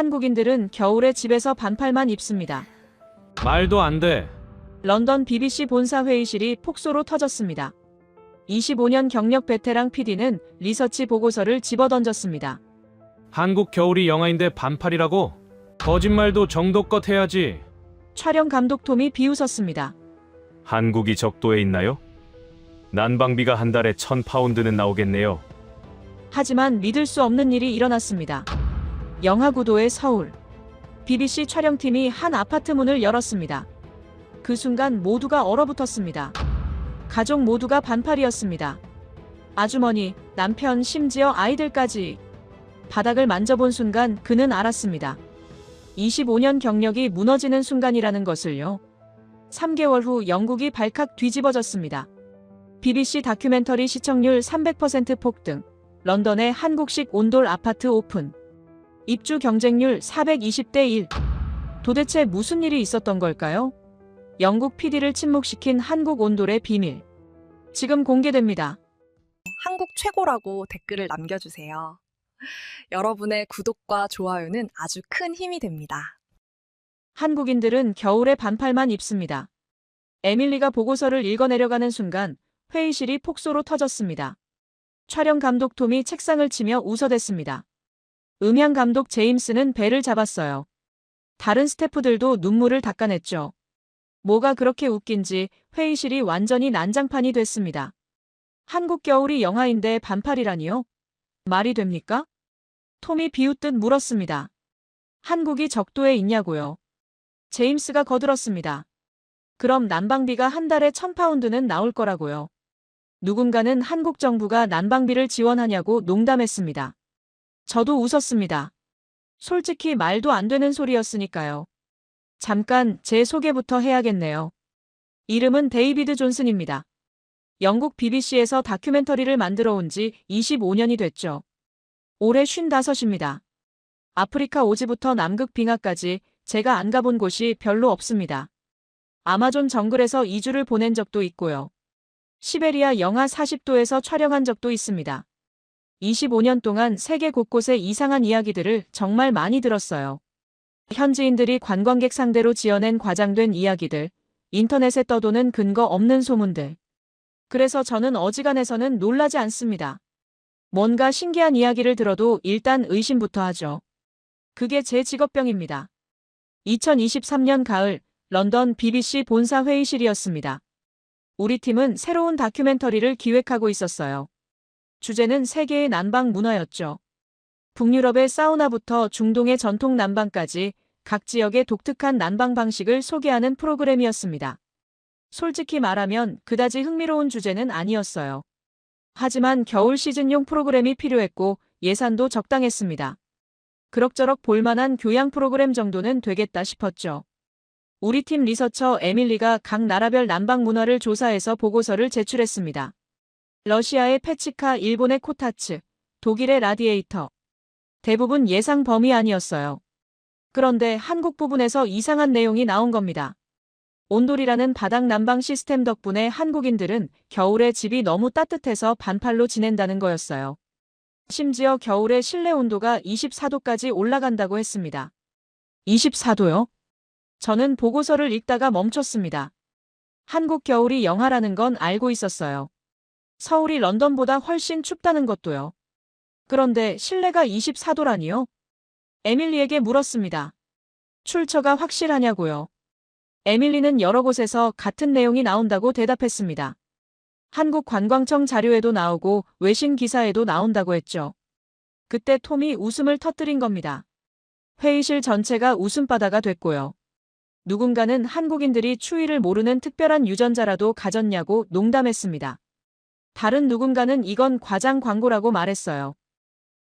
한국인들은 겨울에 집에서 반팔만 입습니다. 말도 안 돼. 런던 BBC 본사 회의실이 폭소로 터졌습니다. 25년 경력 베테랑 PD는 리서치 보고서를 집어던졌습니다. 한국 겨울이 영하인데 반팔이라고? 거짓말도 정도껏 해야지. 촬영 감독 톰이 비웃었습니다. 한국이 적도에 있나요? 난방비가 한 달에 1,000파운드는 나오겠네요. 하지만 믿을 수 없는 일이 일어났습니다. 영하 9도의 서울. BBC 촬영팀이 한 아파트 문을 열었습니다. 그 순간 모두가 얼어붙었습니다. 가족 모두가 반팔이었습니다. 아주머니, 남편, 심지어 아이들까지. 바닥을 만져본 순간 그는 알았습니다. 25년 경력이 무너지는 순간이라는 것을요. 3개월 후 영국이 발칵 뒤집어졌습니다. BBC 다큐멘터리 시청률 300% 폭등. 런던의 한국식 온돌 아파트 오픈. 입주 경쟁률 420대 1. 도대체 무슨 일이 있었던 걸까요? 영국 PD를 침묵시킨 한국 온돌의 비밀. 지금 공개됩니다. 한국 최고라고 댓글을 남겨주세요. 여러분의 구독과 좋아요는 아주 큰 힘이 됩니다. 한국인들은 겨울에 반팔만 입습니다. 에밀리가 보고서를 읽어내려가는 순간 회의실이 폭소로 터졌습니다. 촬영 감독 톰이 책상을 치며 웃어댔습니다. 음향 감독 제임스는 배를 잡았어요. 다른 스태프들도 눈물을 닦아냈죠. 뭐가 그렇게 웃긴지 회의실이 완전히 난장판이 됐습니다. 한국 겨울이 영하인데 반팔이라니요? 말이 됩니까? 톰이 비웃듯 물었습니다. 한국이 적도에 있냐고요? 제임스가 거들었습니다. 그럼 난방비가 한 달에 1,000파운드는 나올 거라고요. 누군가는 한국 정부가 난방비를 지원하냐고 농담했습니다. 저도 웃었습니다. 솔직히 말도 안 되는 소리였으니까요. 잠깐 제 소개부터 해야겠네요. 이름은 데이비드 존슨입니다. 영국 BBC에서 다큐멘터리를 만들어 온 지 25년이 됐죠. 올해 55입니다. 아프리카 오지부터 남극 빙하까지 제가 안 가본 곳이 별로 없습니다. 아마존 정글에서 2주를 보낸 적도 있고요. 시베리아 영하 40도에서 촬영한 적도 있습니다. 25년 동안 세계 곳곳의 이상한 이야기들을 정말 많이 들었어요. 현지인들이 관광객 상대로 지어낸 과장된 이야기들, 인터넷에 떠도는 근거 없는 소문들. 그래서 저는 어지간해서는 놀라지 않습니다. 뭔가 신기한 이야기를 들어도 일단 의심부터 하죠. 그게 제 직업병입니다. 2023년 가을, 런던 BBC 본사 회의실이었습니다. 우리 팀은 새로운 다큐멘터리를 기획하고 있었어요. 주제는 세계의 난방 문화였죠. 북유럽의 사우나부터 중동의 전통 난방까지 각 지역의 독특한 난방 방식을 소개하는 프로그램이었습니다. 솔직히 말하면 그다지 흥미로운 주제는 아니었어요. 하지만 겨울 시즌용 프로그램이 필요했고 예산도 적당했습니다. 그럭저럭 볼만한 교양 프로그램 정도는 되겠다 싶었죠. 우리 팀 리서처 에밀리가 각 나라별 난방 문화를 조사해서 보고서를 제출했습니다. 러시아의 페치카, 일본의 코타츠, 독일의 라디에이터. 대부분 예상 범위 안이었어요. 그런데 한국 부분에서 이상한 내용이 나온 겁니다. 온돌이라는 바닥 난방 시스템 덕분에 한국인들은 겨울에 집이 너무 따뜻해서 반팔로 지낸다는 거였어요. 심지어 겨울에 실내 온도가 24도까지 올라간다고 했습니다. 24도요? 저는 보고서를 읽다가 멈췄습니다. 한국 겨울이 영하라는 건 알고 있었어요. 서울이 런던보다 훨씬 춥다는 것도요. 그런데 실내가 24도라니요? 에밀리에게 물었습니다. 출처가 확실하냐고요. 에밀리는 여러 곳에서 같은 내용이 나온다고 대답했습니다. 한국관광청 자료에도 나오고 외신 기사에도 나온다고 했죠. 그때 톰이 웃음을 터뜨린 겁니다. 회의실 전체가 웃음바다가 됐고요. 누군가는 한국인들이 추위를 모르는 특별한 유전자라도 가졌냐고 농담했습니다. 다른 누군가는 이건 과장 광고라고 말했어요.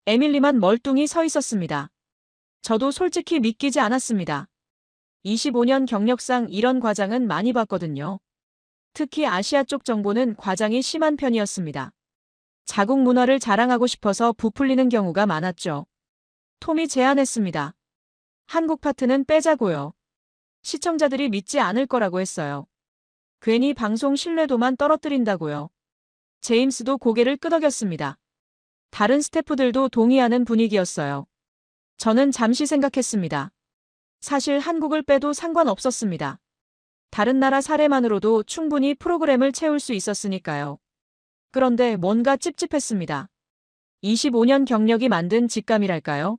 에밀리만 멀뚱히 서 있었습니다. 저도 솔직히 믿기지 않았습니다. 25년 경력상 이런 과장은 많이 봤거든요. 특히 아시아 쪽 정보는 과장이 심한 편이었습니다. 자국 문화를 자랑하고 싶어서 부풀리는 경우가 많았죠. 톰이 제안했습니다. 한국 파트는 빼자고요. 시청자들이 믿지 않을 거라고 했어요. 괜히 방송 신뢰도만 떨어뜨린다고요. 제임스도 고개를 끄덕였습니다. 다른 스태프들도 동의하는 분위기였어요. 저는 잠시 생각했습니다. 사실 한국을 빼도 상관없었습니다. 다른 나라 사례만으로도 충분히 프로그램을 채울 수 있었으니까요. 그런데 뭔가 찝찝했습니다. 25년 경력이 만든 직감이랄까요?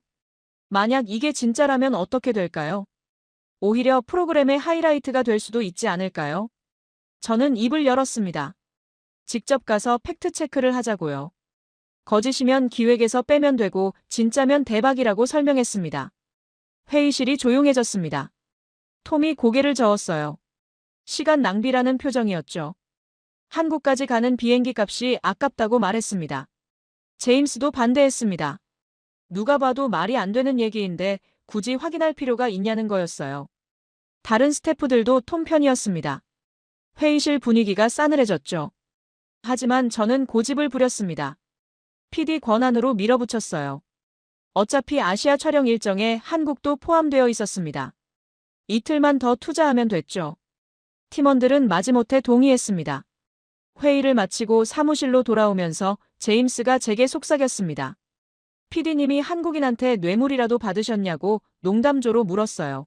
만약 이게 진짜라면 어떻게 될까요? 오히려 프로그램의 하이라이트가 될 수도 있지 않을까요? 저는 입을 열었습니다. 직접 가서 팩트체크를 하자고요. 거짓이면 기획에서 빼면 되고 진짜면 대박이라고 설명했습니다. 회의실이 조용해졌습니다. 톰이 고개를 저었어요. 시간 낭비라는 표정이었죠. 한국까지 가는 비행기 값이 아깝다고 말했습니다. 제임스도 반대했습니다. 누가 봐도 말이 안 되는 얘기인데 굳이 확인할 필요가 있냐는 거였어요. 다른 스태프들도 톰 편이었습니다. 회의실 분위기가 싸늘해졌죠. 하지만 저는 고집을 부렸습니다. PD 권한으로 밀어붙였어요. 어차피 아시아 촬영 일정에 한국도 포함되어 있었습니다. 이틀만 더 투자하면 됐죠. 팀원들은 마지못해 동의했습니다. 회의를 마치고 사무실로 돌아오면서 제임스가 제게 속삭였습니다. PD님이 한국인한테 뇌물이라도 받으셨냐고 농담조로 물었어요.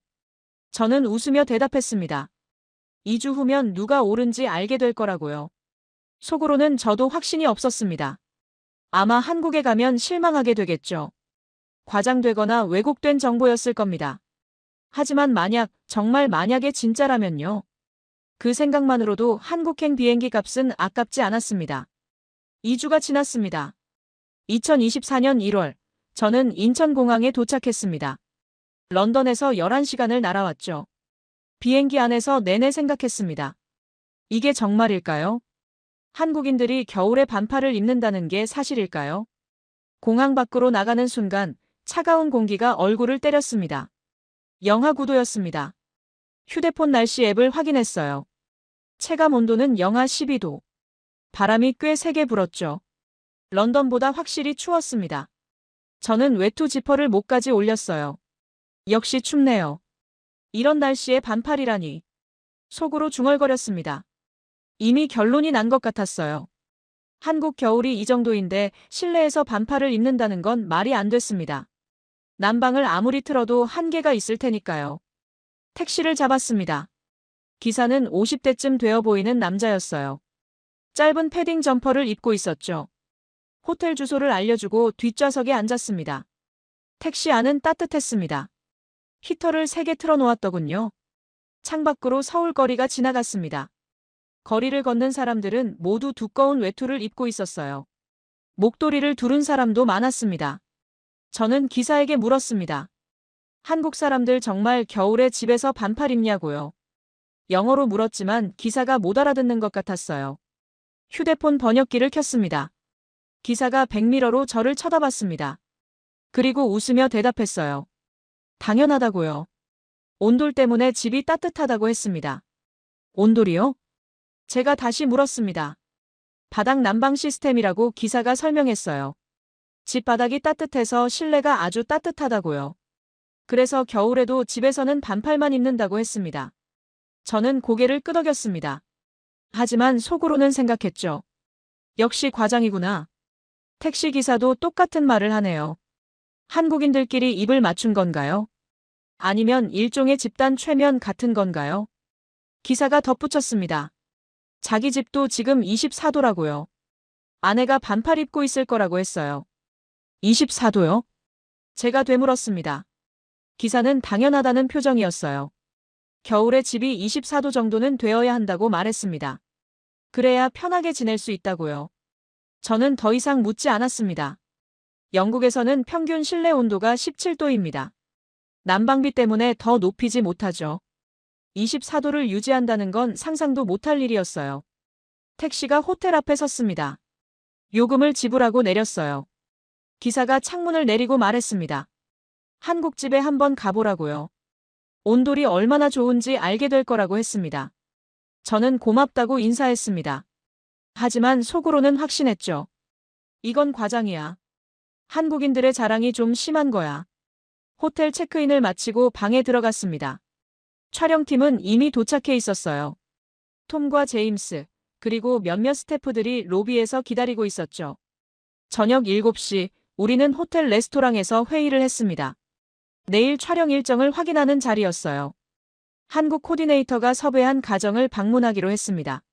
저는 웃으며 대답했습니다. 2주 후면 누가 옳은지 알게 될 거라고요. 속으로는 저도 확신이 없었습니다. 아마 한국에 가면 실망하게 되겠죠. 과장되거나 왜곡된 정보였을 겁니다. 하지만 정말 만약에 진짜라면요. 그 생각만으로도 한국행 비행기 값은 아깝지 않았습니다. 2주가 지났습니다. 2024년 1월, 저는 인천공항에 도착했습니다. 런던에서 11시간을 날아왔죠. 비행기 안에서 내내 생각했습니다. 이게 정말일까요? 한국인들이 겨울에 반팔을 입는다는 게 사실일까요? 공항 밖으로 나가는 순간 차가운 공기가 얼굴을 때렸습니다. 영하 9도였습니다. 휴대폰 날씨 앱을 확인했어요. 체감 온도는 영하 12도. 바람이 꽤 세게 불었죠. 런던보다 확실히 추웠습니다. 저는 외투 지퍼를 목까지 올렸어요. 역시 춥네요. 이런 날씨에 반팔이라니. 속으로 중얼거렸습니다. 이미 결론이 난 것 같았어요. 한국 겨울이 이 정도인데 실내에서 반팔을 입는다는 건 말이 안 됐습니다. 난방을 아무리 틀어도 한계가 있을 테니까요. 택시를 잡았습니다. 기사는 50대쯤 되어 보이는 남자였어요. 짧은 패딩 점퍼를 입고 있었죠. 호텔 주소를 알려주고 뒷좌석에 앉았습니다. 택시 안은 따뜻했습니다. 히터를 3개 틀어놓았더군요. 창밖으로 서울거리가 지나갔습니다. 거리를 걷는 사람들은 모두 두꺼운 외투를 입고 있었어요. 목도리를 두른 사람도 많았습니다. 저는 기사에게 물었습니다. 한국 사람들 정말 겨울에 집에서 반팔 입냐고요. 영어로 물었지만 기사가 못 알아듣는 것 같았어요. 휴대폰 번역기를 켰습니다. 기사가 백미러로 저를 쳐다봤습니다. 그리고 웃으며 대답했어요. 당연하다고요. 온돌 때문에 집이 따뜻하다고 했습니다. 온돌이요? 제가 다시 물었습니다. 바닥 난방 시스템이라고 기사가 설명했어요. 집 바닥이 따뜻해서 실내가 아주 따뜻하다고요. 그래서 겨울에도 집에서는 반팔만 입는다고 했습니다. 저는 고개를 끄덕였습니다. 하지만 속으로는 생각했죠. 역시 과장이구나. 택시기사도 똑같은 말을 하네요. 한국인들끼리 입을 맞춘 건가요? 아니면 일종의 집단 최면 같은 건가요? 기사가 덧붙였습니다. 자기 집도 지금 24도라고요. 아내가 반팔 입고 있을 거라고 했어요. 24도요? 제가 되물었습니다. 기사는 당연하다는 표정이었어요. 겨울에 집이 24도 정도는 되어야 한다고 말했습니다. 그래야 편하게 지낼 수 있다고요. 저는 더 이상 묻지 않았습니다. 영국에서는 평균 실내 온도가 17도입니다. 난방비 때문에 더 높이지 못하죠. 24도를 유지한다는 건 상상도 못할 일이었어요. 택시가 호텔 앞에 섰습니다. 요금을 지불하고 내렸어요. 기사가 창문을 내리고 말했습니다. 한국집에 한번 가보라고요. 온돌이 얼마나 좋은지 알게 될 거라고 했습니다. 저는 고맙다고 인사했습니다. 하지만 속으로는 확신했죠. 이건 과장이야. 한국인들의 자랑이 좀 심한 거야. 호텔 체크인을 마치고 방에 들어갔습니다. 촬영팀은 이미 도착해 있었어요. 톰과 제임스, 그리고 몇몇 스태프들이 로비에서 기다리고 있었죠. 저녁 7시, 우리는 호텔 레스토랑에서 회의를 했습니다. 내일 촬영 일정을 확인하는 자리였어요. 한국 코디네이터가 섭외한 가정을 방문하기로 했습니다.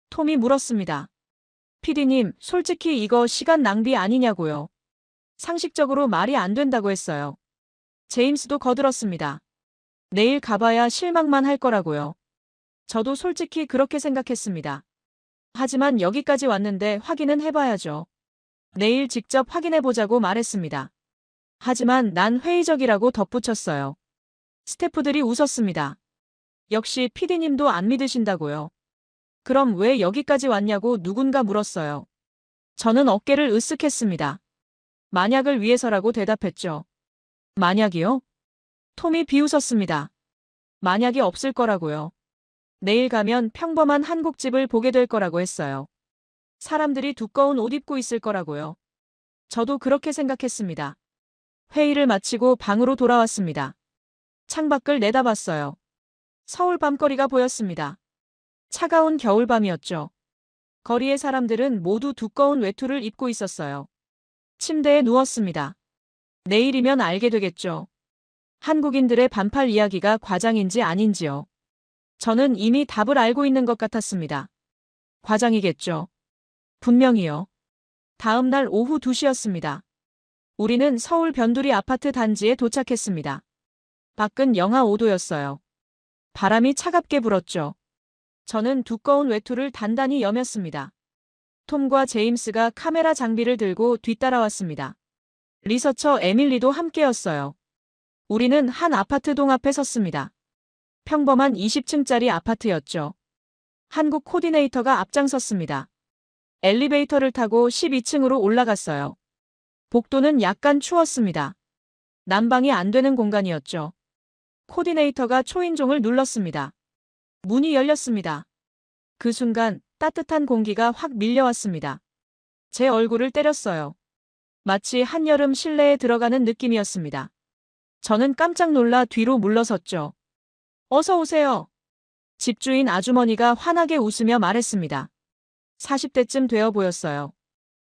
톰이 물었습니다. PD님, 솔직히 이거 시간 낭비 아니냐고요. 상식적으로 말이 안 된다고 했어요. 제임스도 거들었습니다. 내일 가봐야 실망만 할 거라고요. 저도 솔직히 그렇게 생각했습니다. 하지만 여기까지 왔는데 확인은 해봐야죠. 내일 직접 확인해보자고 말했습니다. 하지만 난 회의적이라고 덧붙였어요. 스태프들이 웃었습니다. 역시 PD님도 안 믿으신다고요. 그럼 왜 여기까지 왔냐고 누군가 물었어요. 저는 어깨를 으쓱했습니다. 만약을 위해서라고 대답했죠. 만약이요? 톰이 비웃었습니다. 만약이 없을 거라고요. 내일 가면 평범한 한국집을 보게 될 거라고 했어요. 사람들이 두꺼운 옷 입고 있을 거라고요. 저도 그렇게 생각했습니다. 회의를 마치고 방으로 돌아왔습니다. 창밖을 내다봤어요. 서울 밤거리가 보였습니다. 차가운 겨울밤이었죠. 거리의 사람들은 모두 두꺼운 외투를 입고 있었어요. 침대에 누웠습니다. 내일이면 알게 되겠죠. 한국인들의 반팔 이야기가 과장인지 아닌지요. 저는 이미 답을 알고 있는 것 같았습니다. 과장이겠죠. 분명히요. 다음 날 오후 2시였습니다. 우리는 서울 변두리 아파트 단지에 도착했습니다. 밖은 영하 5도였어요. 바람이 차갑게 불었죠. 저는 두꺼운 외투를 단단히 여몄습니다. 톰과 제임스가 카메라 장비를 들고 뒤따라왔습니다. 리서처 에밀리도 함께였어요. 우리는 한 아파트 동 앞에 섰습니다. 평범한 20층짜리 아파트였죠. 한국 코디네이터가 앞장섰습니다. 엘리베이터를 타고 12층으로 올라갔어요. 복도는 약간 추웠습니다. 난방이 안 되는 공간이었죠. 코디네이터가 초인종을 눌렀습니다. 문이 열렸습니다. 그 순간 따뜻한 공기가 확 밀려왔습니다. 제 얼굴을 때렸어요. 마치 한여름 실내에 들어가는 느낌이었습니다. 저는 깜짝 놀라 뒤로 물러섰죠. 어서 오세요. 집주인 아주머니가 환하게 웃으며 말했습니다. 40대쯤 되어 보였어요.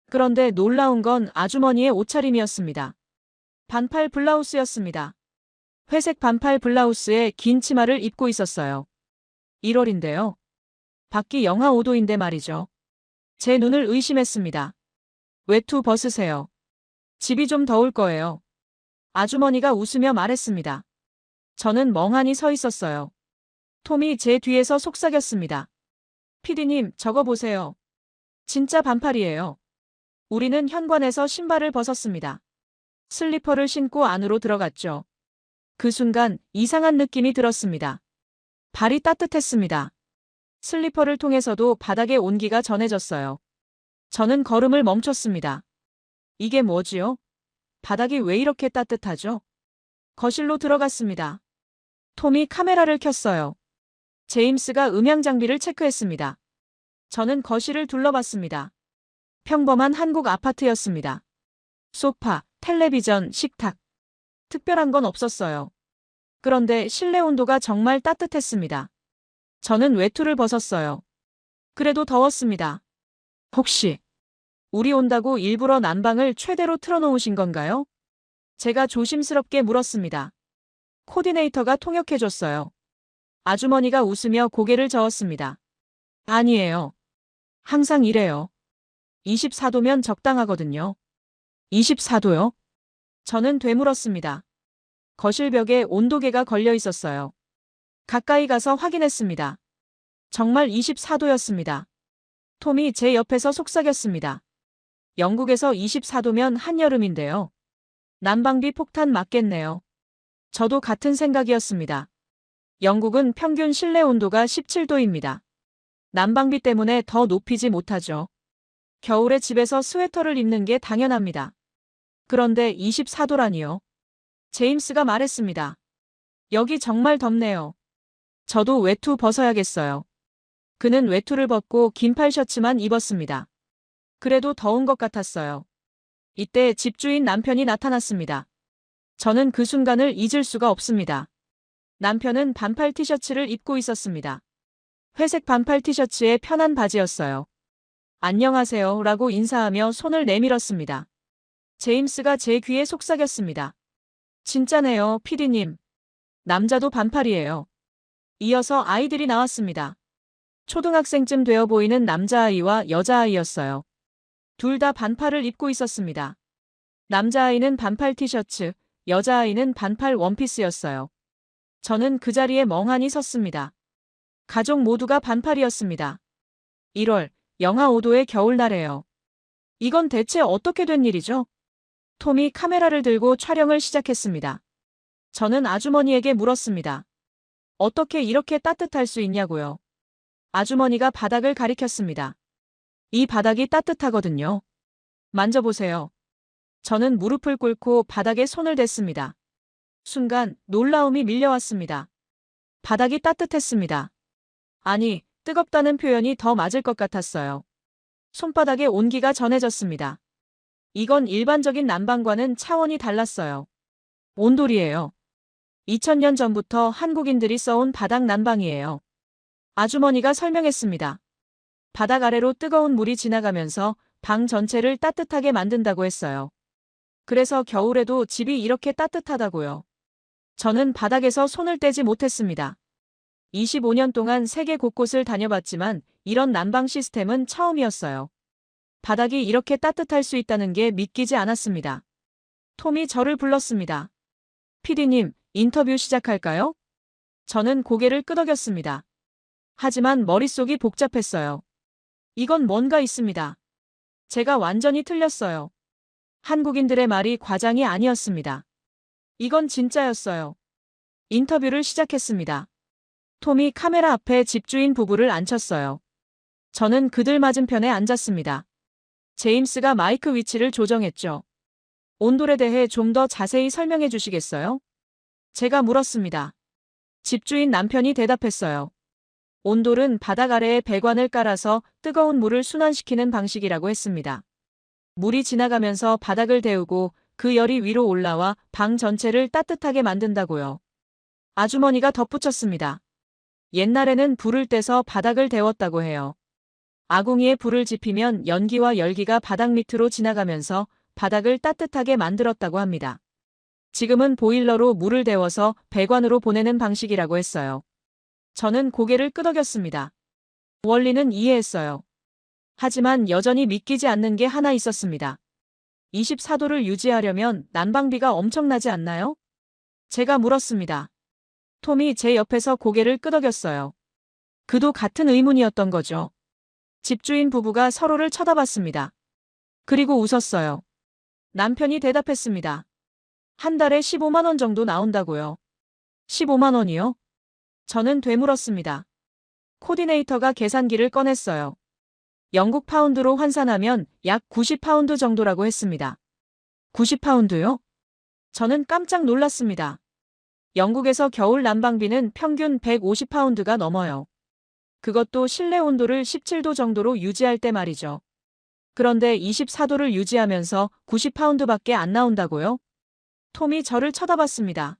그런데 놀라운 건 아주머니의 옷차림이었습니다. 반팔 블라우스였습니다. 회색 반팔 블라우스에 긴 치마를 입고 있었어요. 1월인데요. 밖이 영하 5도인데 말이죠. 제 눈을 의심했습니다. 외투 벗으세요. 집이 좀 더울 거예요. 아주머니가 웃으며 말했습니다. 저는 멍하니 서 있었어요. 톰이 제 뒤에서 속삭였습니다. PD님, 저거 보세요. 진짜 반팔이에요. 우리는 현관에서 신발을 벗었습니다. 슬리퍼를 신고 안으로 들어갔죠. 그 순간 이상한 느낌이 들었습니다. 발이 따뜻했습니다. 슬리퍼를 통해서도 바닥에 온기가 전해졌어요. 저는 걸음을 멈췄습니다. 이게 뭐지요? 바닥이 왜 이렇게 따뜻하죠? 거실로 들어갔습니다. 톰이 카메라를 켰어요. 제임스가 음향 장비를 체크했습니다. 저는 거실을 둘러봤습니다. 평범한 한국 아파트였습니다. 소파, 텔레비전, 식탁. 특별한 건 없었어요. 그런데 실내 온도가 정말 따뜻했습니다. 저는 외투를 벗었어요. 그래도 더웠습니다. 혹시 우리 온다고 일부러 난방을 최대로 틀어놓으신 건가요? 제가 조심스럽게 물었습니다. 코디네이터가 통역해줬어요. 아주머니가 웃으며 고개를 저었습니다. 아니에요. 항상 이래요. 24도면 적당하거든요. 24도요? 저는 되물었습니다. 거실 벽에 온도계가 걸려 있었어요. 가까이 가서 확인했습니다. 정말 24도였습니다. 톰이 제 옆에서 속삭였습니다. 영국에서 24도면 한여름인데요. 난방비 폭탄 맞겠네요. 저도 같은 생각이었습니다. 영국은 평균 실내 온도가 17도입니다. 난방비 때문에 더 높이지 못하죠. 겨울에 집에서 스웨터를 입는 게 당연합니다. 그런데 24도라니요. 제임스가 말했습니다. 여기 정말 덥네요. 저도 외투 벗어야겠어요. 그는 외투를 벗고 긴팔 셔츠만 입었습니다. 그래도 더운 것 같았어요. 이때 집주인 남편이 나타났습니다. 저는 그 순간을 잊을 수가 없습니다. 남편은 반팔 티셔츠를 입고 있었습니다. 회색 반팔 티셔츠에 편한 바지였어요. 안녕하세요 라고 인사하며 손을 내밀었습니다. 제임스가 제 귀에 속삭였습니다. 진짜네요, 피디님. 남자도 반팔이에요. 이어서 아이들이 나왔습니다. 초등학생쯤 되어 보이는 남자아이와 여자아이였어요. 둘 다 반팔을 입고 있었습니다. 남자아이는 반팔 티셔츠, 여자아이는 반팔 원피스였어요. 저는 그 자리에 멍하니 섰습니다. 가족 모두가 반팔이었습니다. 1월, 영하 5도의 겨울날에요. 이건 대체 어떻게 된 일이죠? 톰이 카메라를 들고 촬영을 시작했습니다. 저는 아주머니에게 물었습니다. 어떻게 이렇게 따뜻할 수 있냐고요? 아주머니가 바닥을 가리켰습니다. 이 바닥이 따뜻하거든요. 만져보세요. 저는 무릎을 꿇고 바닥에 손을 댔습니다. 순간 놀라움이 밀려왔습니다. 바닥이 따뜻했습니다. 아니, 뜨겁다는 표현이 더 맞을 것 같았어요. 손바닥에 온기가 전해졌습니다. 이건 일반적인 난방과는 차원이 달랐어요. 온돌이에요. 2000년 전부터 한국인들이 써온 바닥 난방이에요. 아주머니가 설명했습니다. 바닥 아래로 뜨거운 물이 지나가면서 방 전체를 따뜻하게 만든다고 했어요. 그래서 겨울에도 집이 이렇게 따뜻하다고요. 저는 바닥에서 손을 떼지 못했습니다. 25년 동안 세계 곳곳을 다녀봤지만 이런 난방 시스템은 처음이었어요. 바닥이 이렇게 따뜻할 수 있다는 게 믿기지 않았습니다. 톰이 저를 불렀습니다. 피디님, 인터뷰 시작할까요? 저는 고개를 끄덕였습니다. 하지만 머릿속이 복잡했어요. 이건 뭔가 있습니다. 제가 완전히 틀렸어요. 한국인들의 말이 과장이 아니었습니다. 이건 진짜였어요. 인터뷰를 시작했습니다. 톰이 카메라 앞에 집주인 부부를 앉혔어요. 저는 그들 맞은편에 앉았습니다. 제임스가 마이크 위치를 조정했죠. 온돌에 대해 좀 더 자세히 설명해 주시겠어요? 제가 물었습니다. 집주인 남편이 대답했어요. 온돌은 바닥 아래에 배관을 깔아서 뜨거운 물을 순환시키는 방식이라고 했습니다. 물이 지나가면서 바닥을 데우고 그 열이 위로 올라와 방 전체를 따뜻하게 만든다고요. 아주머니가 덧붙였습니다. 옛날에는 불을 떼서 바닥을 데웠다고 해요. 아궁이에 불을 지피면 연기와 열기가 바닥 밑으로 지나가면서 바닥을 따뜻하게 만들었다고 합니다. 지금은 보일러로 물을 데워서 배관으로 보내는 방식이라고 했어요. 저는 고개를 끄덕였습니다. 원리는 이해했어요. 하지만 여전히 믿기지 않는 게 하나 있었습니다. 24도를 유지하려면 난방비가 엄청나지 않나요? 제가 물었습니다. 톰이 제 옆에서 고개를 끄덕였어요. 그도 같은 의문이었던 거죠. 집주인 부부가 서로를 쳐다봤습니다. 그리고 웃었어요. 남편이 대답했습니다. 한 달에 15만 원 정도 나온다고요. 15만 원이요? 저는 되물었습니다. 코디네이터가 계산기를 꺼냈어요. 영국 파운드로 환산하면 약 90파운드 정도라고 했습니다. 90파운드요? 저는 깜짝 놀랐습니다. 영국에서 겨울 난방비는 평균 150파운드가 넘어요. 그것도 실내 온도를 17도 정도로 유지할 때 말이죠. 그런데 24도를 유지하면서 90파운드밖에 안 나온다고요? 톰이 저를 쳐다봤습니다.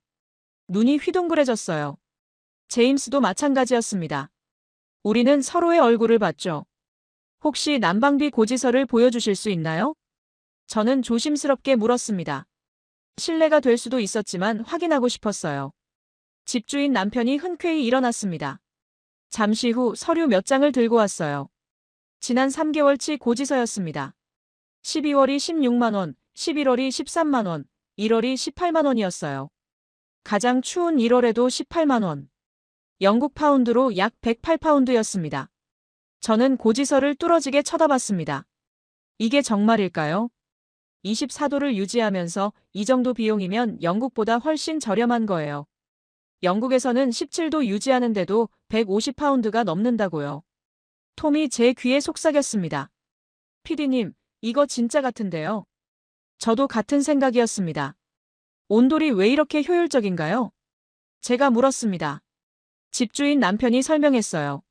눈이 휘둥그레졌어요. 제임스도 마찬가지였습니다. 우리는 서로의 얼굴을 봤죠. 혹시 난방비 고지서를 보여주실 수 있나요? 저는 조심스럽게 물었습니다. 실례가 될 수도 있었지만 확인하고 싶었어요. 집주인 남편이 흔쾌히 일어났습니다. 잠시 후 서류 몇 장을 들고 왔어요. 지난 3개월치 고지서였습니다. 12월이 16만 원, 11월이 13만 원, 1월이 18만 원이었어요. 가장 추운 1월에도 18만 원. 영국 파운드로 약 108파운드였습니다. 저는 고지서를 뚫어지게 쳐다봤습니다. 이게 정말일까요? 24도를 유지하면서 이 정도 비용이면 영국보다 훨씬 저렴한 거예요. 영국에서는 17도 유지하는데도 150파운드가 넘는다고요. 톰이 제 귀에 속삭였습니다. 피디님, 이거 진짜 같은데요. 저도 같은 생각이었습니다. 온돌이 왜 이렇게 효율적인가요? 제가 물었습니다. 집주인 남편이 설명했어요.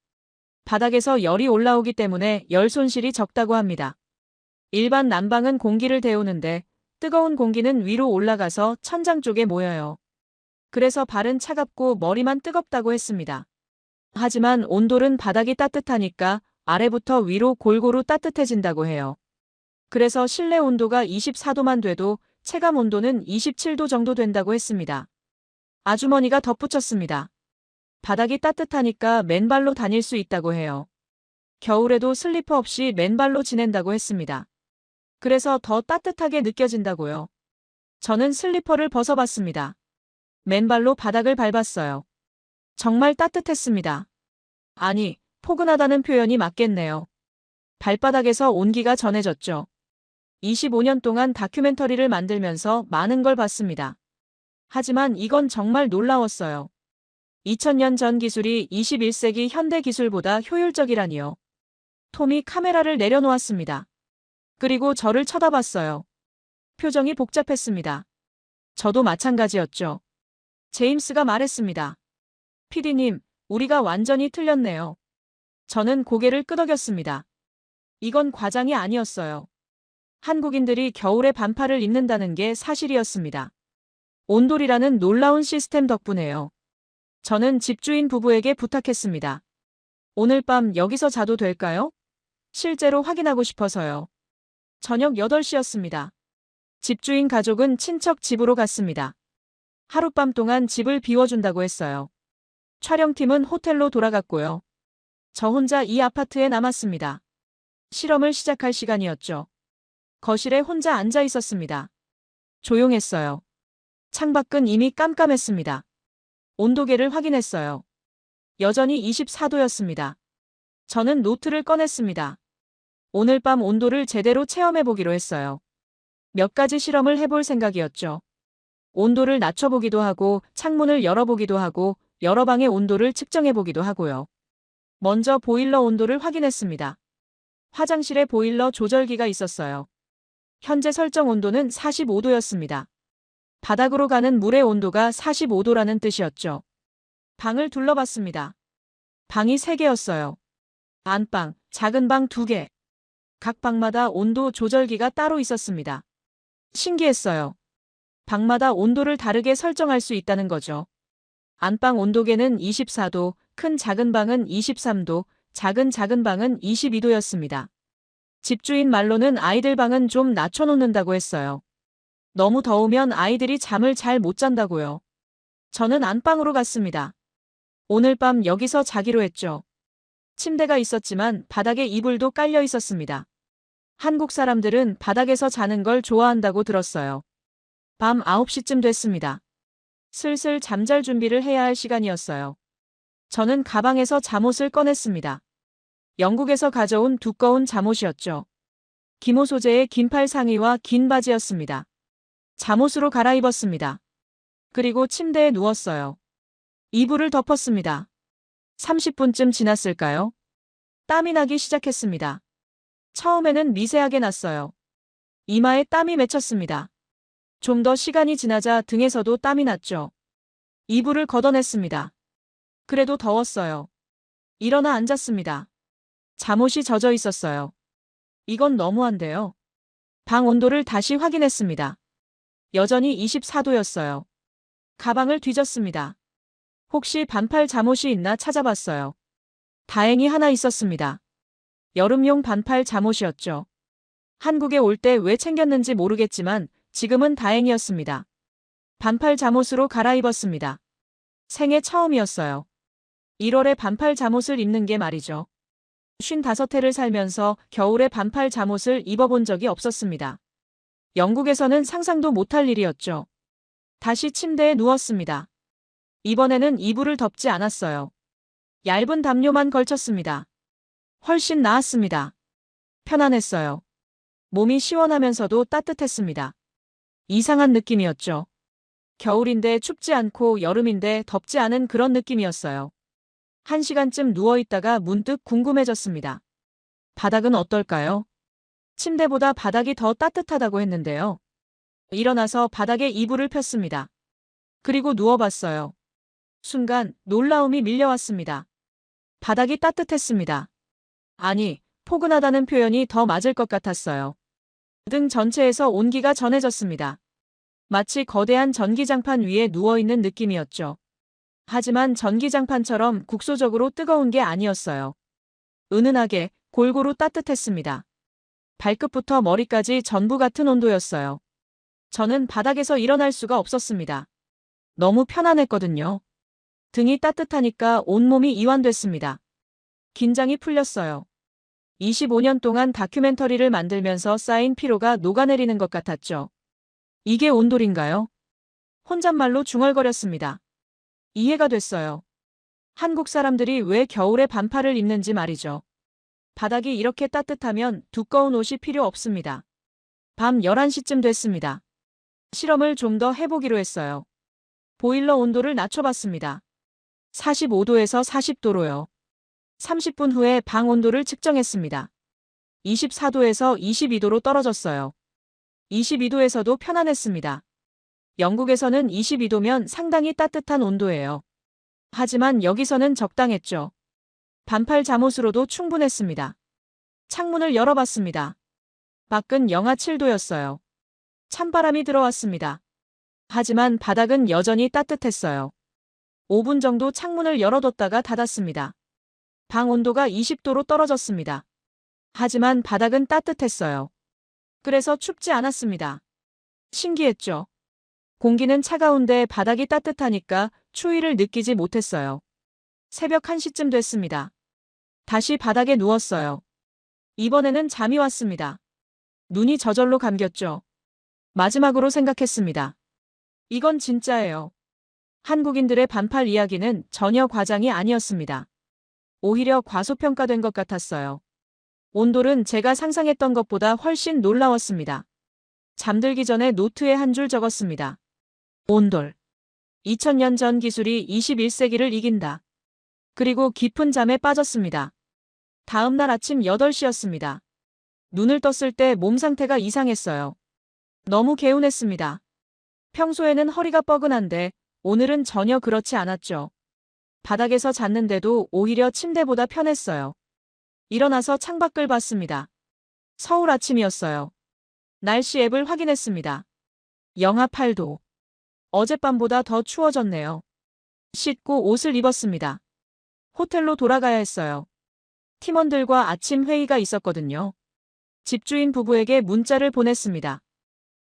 바닥에서 열이 올라오기 때문에 열 손실이 적다고 합니다. 일반 난방은 공기를 데우는데 뜨거운 공기는 위로 올라가서 천장 쪽에 모여요. 그래서 발은 차갑고 머리만 뜨겁다고 했습니다. 하지만 온돌은 바닥이 따뜻하니까 아래부터 위로 골고루 따뜻해진다고 해요. 그래서 실내 온도가 24도만 돼도 체감 온도는 27도 정도 된다고 했습니다. 아주머니가 덧붙였습니다. 바닥이 따뜻하니까 맨발로 다닐 수 있다고 해요. 겨울에도 슬리퍼 없이 맨발로 지낸다고 했습니다. 그래서 더 따뜻하게 느껴진다고요. 저는 슬리퍼를 벗어봤습니다. 맨발로 바닥을 밟았어요. 정말 따뜻했습니다. 아니, 포근하다는 표현이 맞겠네요. 발바닥에서 온기가 전해졌죠. 25년 동안 다큐멘터리를 만들면서 많은 걸 봤습니다. 하지만 이건 정말 놀라웠어요. 2000년 전 기술이 21세기 현대 기술보다 효율적이라니요. 톰이 카메라를 내려놓았습니다. 그리고 저를 쳐다봤어요. 표정이 복잡했습니다. 저도 마찬가지였죠. 제임스가 말했습니다. PD님, 우리가 완전히 틀렸네요. 저는 고개를 끄덕였습니다. 이건 과장이 아니었어요. 한국인들이 겨울에 반팔을 입는다는 게 사실이었습니다. 온돌이라는 놀라운 시스템 덕분에요. 저는 집주인 부부에게 부탁했습니다. 오늘 밤 여기서 자도 될까요? 실제로 확인하고 싶어서요. 저녁 8시였습니다. 집주인 가족은 친척 집으로 갔습니다. 하룻밤 동안 집을 비워준다고 했어요. 촬영팀은 호텔로 돌아갔고요. 저 혼자 이 아파트에 남았습니다. 실험을 시작할 시간이었죠. 거실에 혼자 앉아 있었습니다. 조용했어요. 창밖은 이미 깜깜했습니다. 온도계를 확인했어요. 여전히 24도였습니다. 저는 노트를 꺼냈습니다. 오늘 밤 온도를 제대로 체험해보기로 했어요. 몇 가지 실험을 해볼 생각이었죠. 온도를 낮춰보기도 하고 창문을 열어보기도 하고 여러 방의 온도를 측정해보기도 하고요. 먼저 보일러 온도를 확인했습니다. 화장실에 보일러 조절기가 있었어요. 현재 설정 온도는 45도였습니다. 바닥으로 가는 물의 온도가 45도라는 뜻이었죠. 방을 둘러봤습니다. 방이 3개였어요. 안방, 작은 방 2개. 각 방마다 온도 조절기가 따로 있었습니다. 신기했어요. 방마다 온도를 다르게 설정할 수 있다는 거죠. 안방 온도계는 24도, 큰 작은 방은 23도, 작은 방은 22도였습니다. 집주인 말로는 아이들 방은 좀 낮춰놓는다고 했어요. 너무 더우면 아이들이 잠을 잘 못 잔다고요. 저는 안방으로 갔습니다. 오늘 밤 여기서 자기로 했죠. 침대가 있었지만 바닥에 이불도 깔려 있었습니다. 한국 사람들은 바닥에서 자는 걸 좋아한다고 들었어요. 밤 9시쯤 됐습니다. 슬슬 잠잘 준비를 해야 할 시간이었어요. 저는 가방에서 잠옷을 꺼냈습니다. 영국에서 가져온 두꺼운 잠옷이었죠. 기모 소재의 긴팔 상의와 긴 바지였습니다. 잠옷으로 갈아입었습니다. 그리고 침대에 누웠어요. 이불을 덮었습니다. 30분쯤 지났을까요? 땀이 나기 시작했습니다. 처음에는 미세하게 났어요. 이마에 땀이 맺혔습니다. 좀 더 시간이 지나자 등에서도 땀이 났죠. 이불을 걷어냈습니다. 그래도 더웠어요. 일어나 앉았습니다. 잠옷이 젖어 있었어요. 이건 너무한데요. 방 온도를 다시 확인했습니다. 여전히 24도였어요. 가방을 뒤졌습니다. 혹시 반팔 잠옷이 있나 찾아봤어요. 다행히 하나 있었습니다. 여름용 반팔 잠옷이었죠. 한국에 올 때 왜 챙겼는지 모르겠지만 지금은 다행이었습니다. 반팔 잠옷으로 갈아입었습니다. 생애 처음이었어요. 1월에 반팔 잠옷을 입는 게 말이죠. 55해를 살면서 겨울에 반팔 잠옷을 입어본 적이 없었습니다. 영국에서는 상상도 못할 일이었죠. 다시 침대에 누웠습니다. 이번에는 이불을 덮지 않았어요. 얇은 담요만 걸쳤습니다. 훨씬 나았습니다. 편안했어요. 몸이 시원하면서도 따뜻했습니다. 이상한 느낌이었죠. 겨울인데 춥지 않고 여름인데 덥지 않은 그런 느낌이었어요. 1시간쯤 누워있다가 문득 궁금해졌습니다. 바닥은 어떨까요? 침대보다 바닥이 더 따뜻하다고 했는데요. 일어나서 바닥에 이불을 폈습니다. 그리고 누워봤어요. 순간 놀라움이 밀려왔습니다. 바닥이 따뜻했습니다. 아니, 포근하다는 표현이 더 맞을 것 같았어요. 등 전체에서 온기가 전해졌습니다. 마치 거대한 전기장판 위에 누워있는 느낌이었죠. 하지만 전기장판처럼 국소적으로 뜨거운 게 아니었어요. 은은하게, 골고루 따뜻했습니다. 발끝부터 머리까지 전부 같은 온도였어요. 저는 바닥에서 일어날 수가 없었습니다. 너무 편안했거든요. 등이 따뜻하니까 온몸이 이완됐습니다. 긴장이 풀렸어요. 25년 동안 다큐멘터리를 만들면서 쌓인 피로가 녹아내리는 것 같았죠. 이게 온돌인가요? 혼잣말로 중얼거렸습니다. 이해가 됐어요. 한국 사람들이 왜 겨울에 반팔을 입는지 말이죠. 바닥이 이렇게 따뜻하면 두꺼운 옷이 필요 없습니다. 밤 11시쯤 됐습니다. 실험을 좀 더 해보기로 했어요. 보일러 온도를 낮춰봤습니다. 45도에서 40도로요. 30분 후에 방 온도를 측정했습니다. 24도에서 22도로 떨어졌어요. 22도에서도 편안했습니다. 영국에서는 22도면 상당히 따뜻한 온도예요. 하지만 여기서는 적당했죠. 반팔 잠옷으로도 충분했습니다. 창문을 열어봤습니다. 밖은 영하 7도였어요. 찬바람이 들어왔습니다. 하지만 바닥은 여전히 따뜻했어요. 5분 정도 창문을 열어뒀다가 닫았습니다. 방 온도가 20도로 떨어졌습니다. 하지만 바닥은 따뜻했어요. 그래서 춥지 않았습니다. 신기했죠? 공기는 차가운데 바닥이 따뜻하니까 추위를 느끼지 못했어요. 새벽 1시쯤 됐습니다. 다시 바닥에 누웠어요. 이번에는 잠이 왔습니다. 눈이 저절로 감겼죠. 마지막으로 생각했습니다. 이건 진짜예요. 한국인들의 반팔 이야기는 전혀 과장이 아니었습니다. 오히려 과소평가된 것 같았어요. 온돌은 제가 상상했던 것보다 훨씬 놀라웠습니다. 잠들기 전에 노트에 한 줄 적었습니다. 온돌. 2000년 전 기술이 21세기를 이긴다. 그리고 깊은 잠에 빠졌습니다. 다음 날 아침 8시였습니다. 눈을 떴을 때 몸 상태가 이상했어요. 너무 개운했습니다. 평소에는 허리가 뻐근한데 오늘은 전혀 그렇지 않았죠. 바닥에서 잤는데도 오히려 침대보다 편했어요. 일어나서 창밖을 봤습니다. 서울 아침이었어요. 날씨 앱을 확인했습니다. 영하 8도. 어젯밤보다 더 추워졌네요. 씻고 옷을 입었습니다. 호텔로 돌아가야 했어요. 팀원들과 아침 회의가 있었거든요. 집주인 부부에게 문자를 보냈습니다.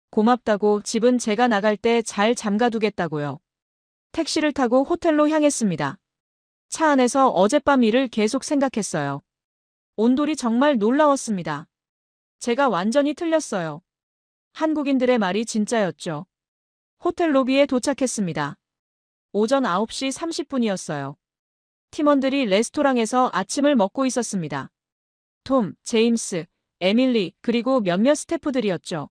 고맙다고 집은 제가 나갈 때 잘 잠가두겠다고요. 택시를 타고 호텔로 향했습니다. 차 안에서 어젯밤 일을 계속 생각했어요. 온돌이 정말 놀라웠습니다. 제가 완전히 틀렸어요. 한국인들의 말이 진짜였죠. 호텔 로비에 도착했습니다. 오전 9시 30분이었어요. 팀원들이 레스토랑에서 아침을 먹고 있었습니다. 톰, 제임스, 에밀리, 그리고 몇몇 스태프들이었죠.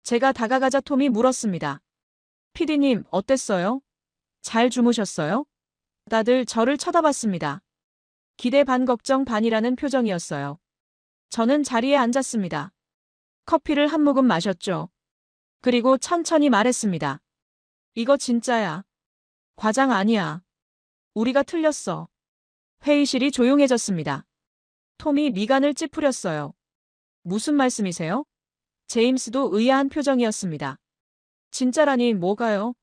제가 다가가자 톰이 물었습니다. 피디님, 어땠어요? 잘 주무셨어요? 다들 저를 쳐다봤습니다. 기대 반 걱정 반이라는 표정이었어요. 저는 자리에 앉았습니다. 커피를 한 모금 마셨죠. 그리고 천천히 말했습니다. 이거 진짜야. 과장 아니야. 우리가 틀렸어. 회의실이 조용해졌습니다. 톰이 미간을 찌푸렸어요. 무슨 말씀이세요? 제임스도 의아한 표정이었습니다. 진짜라니 뭐가요?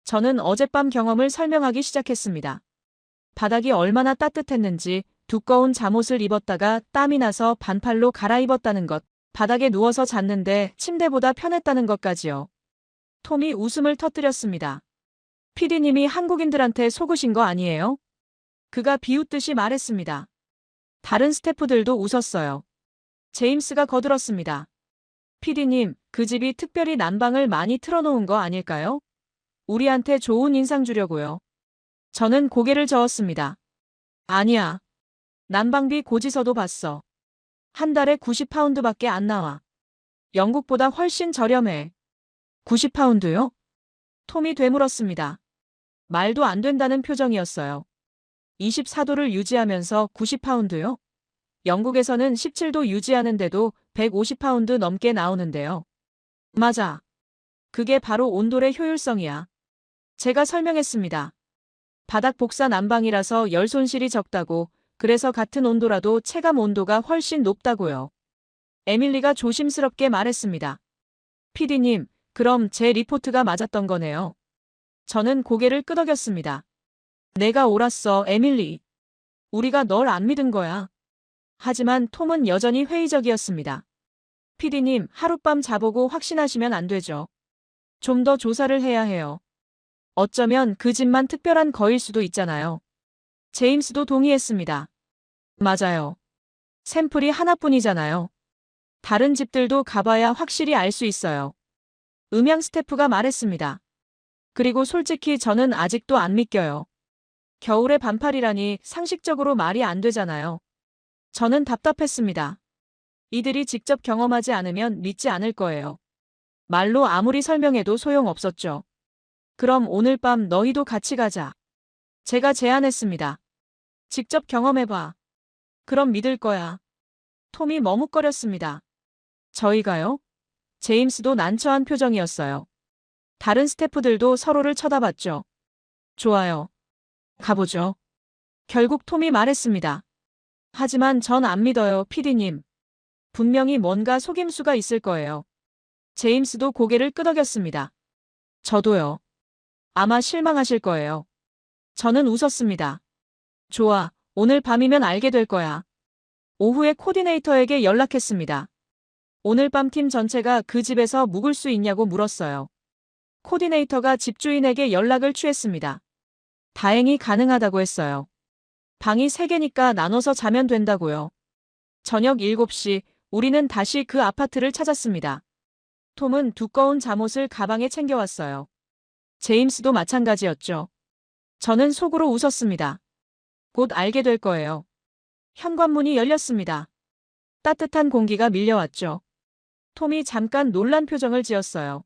저는 어젯밤 경험을 설명하기 시작했습니다. 바닥이 얼마나 따뜻했는지 두꺼운 잠옷을 입었다가 땀이 나서 반팔로 갈아입었다는 것, 바닥에 누워서 잤는데 침대보다 편했다는 것까지요. 톰이 웃음을 터뜨렸습니다. 피디님이 한국인들한테 속으신 거 아니에요? 그가 비웃듯이 말했습니다. 다른 스태프들도 웃었어요. 제임스가 거들었습니다. 피디님, 그 집이 특별히 난방을 많이 틀어놓은 거 아닐까요? 우리한테 좋은 인상 주려고요. 저는 고개를 저었습니다. 아니야. 난방비 고지서도 봤어. 한 달에 90파운드밖에 안 나와. 영국보다 훨씬 저렴해. 90파운드요? 톰이 되물었습니다. 말도 안 된다는 표정이었어요. 24도를 유지하면서 90파운드요? 영국에서는 17도 유지하는데도 150파운드 넘게 나오는데요. 맞아. 그게 바로 온돌의 효율성이야. 제가 설명했습니다. 바닥 복사 난방이라서 열 손실이 적다고, 그래서 같은 온도라도 체감 온도가 훨씬 높다고요. 에밀리가 조심스럽게 말했습니다. 피디님, 그럼 제 리포트가 맞았던 거네요. 저는 고개를 끄덕였습니다. 내가 옳았어, 에밀리. 우리가 널 안 믿은 거야. 하지만 톰은 여전히 회의적이었습니다. 피디님, 하룻밤 자보고 확신하시면 안 되죠. 좀 더 조사를 해야 해요. 어쩌면 그 집만 특별한 거일 수도 있잖아요. 제임스도 동의했습니다. 맞아요. 샘플이 하나뿐이잖아요. 다른 집들도 가봐야 확실히 알 수 있어요. 음향 스태프가 말했습니다. 그리고 솔직히 저는 아직도 안 믿겨요. 겨울에 반팔이라니 상식적으로 말이 안 되잖아요. 저는 답답했습니다. 이들이 직접 경험하지 않으면 믿지 않을 거예요. 말로 아무리 설명해도 소용없었죠. 그럼 오늘 밤 너희도 같이 가자. 제가 제안했습니다. 직접 경험해봐. 그럼 믿을 거야. 톰이 머뭇거렸습니다. 저희가요? 제임스도 난처한 표정이었어요. 다른 스태프들도 서로를 쳐다봤죠. 좋아요. 가보죠. 결국 톰이 말했습니다. 하지만 전 안 믿어요, 피디님. 분명히 뭔가 속임수가 있을 거예요. 제임스도 고개를 끄덕였습니다. 저도요. 아마 실망하실 거예요. 저는 웃었습니다. 좋아, 오늘 밤이면 알게 될 거야. 오후에 코디네이터에게 연락했습니다. 오늘 밤 팀 전체가 그 집에서 묵을 수 있냐고 물었어요. 코디네이터가 집주인에게 연락을 취했습니다. 다행히 가능하다고 했어요. 방이 3개니까 나눠서 자면 된다고요. 저녁 7시 우리는 다시 그 아파트를 찾았습니다. 톰은 두꺼운 잠옷을 가방에 챙겨왔어요. 제임스도 마찬가지였죠. 저는 속으로 웃었습니다. 곧 알게 될 거예요. 현관문이 열렸습니다. 따뜻한 공기가 밀려왔죠. 톰이 잠깐 놀란 표정을 지었어요.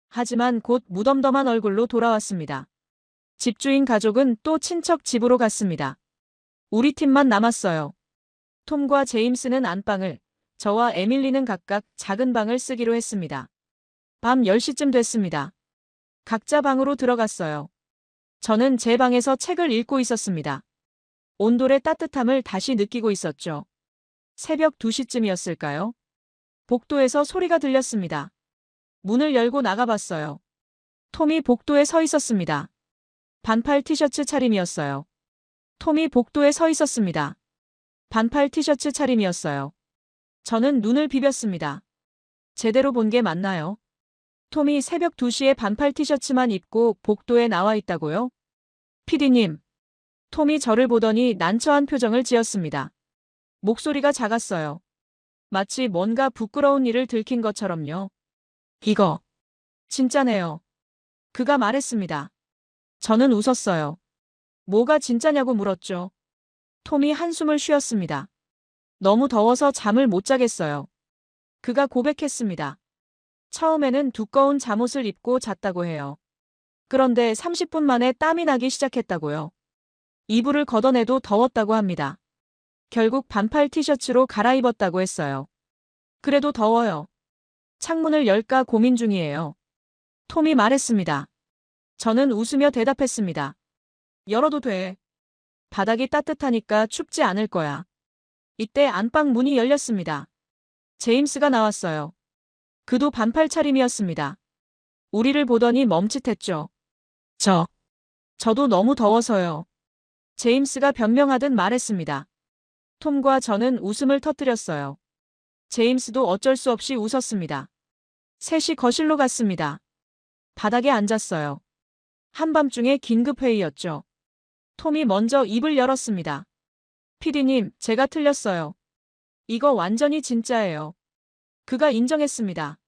하지만 곧 무덤덤한 얼굴로 돌아왔습니다. 집주인 가족은 또 친척 집으로 갔습니다. 우리 팀만 남았어요. 톰과 제임스는 안방을, 저와 에밀리는 각각 작은 방을 쓰기로 했습니다. 밤 10시쯤 됐습니다. 각자 방으로 들어갔어요. 저는 제 방에서 책을 읽고 있었습니다. 온돌의 따뜻함을 다시 느끼고 있었죠. 새벽 2시쯤이었을까요? 복도에서 소리가 들렸습니다. 문을 열고 나가봤어요. 톰이 복도에 서 있었습니다. 반팔 티셔츠 차림이었어요. 톰이 복도에 서 있었습니다. 반팔 티셔츠 차림이었어요. 저는 눈을 비볐습니다. 제대로 본 게 맞나요? 톰이 새벽 2시에 반팔 티셔츠만 입고 복도에 나와 있다고요? 피디님. 톰이 저를 보더니 난처한 표정을 지었습니다. 목소리가 작았어요. 마치 뭔가 부끄러운 일을 들킨 것처럼요. 이거 진짜네요. 그가 말했습니다. 저는 웃었어요. 뭐가 진짜냐고 물었죠. 톰이 한숨을 쉬었습니다. 너무 더워서 잠을 못 자겠어요. 그가 고백했습니다. 처음에는 두꺼운 잠옷을 입고 잤다고 해요. 그런데 30분 만에 땀이 나기 시작했다고요. 이불을 걷어내도 더웠다고 합니다. 결국 반팔 티셔츠로 갈아입었다고 했어요. 그래도 더워요. 창문을 열까 고민 중이에요. 톰이 말했습니다. 저는 웃으며 대답했습니다. 열어도 돼. 바닥이 따뜻하니까 춥지 않을 거야. 이때 안방 문이 열렸습니다. 제임스가 나왔어요. 그도 반팔 차림이었습니다. 우리를 보더니 멈칫했죠. 저도 너무 더워서요. 제임스가 변명하듯 말했습니다. 톰과 저는 웃음을 터뜨렸어요. 제임스도 어쩔 수 없이 웃었습니다. 셋이 거실로 갔습니다. 바닥에 앉았어요. 한밤중에 긴급회의였죠. 톰이 먼저 입을 열었습니다. 피디님, 제가 틀렸어요. 이거 완전히 진짜예요. 그가 인정했습니다.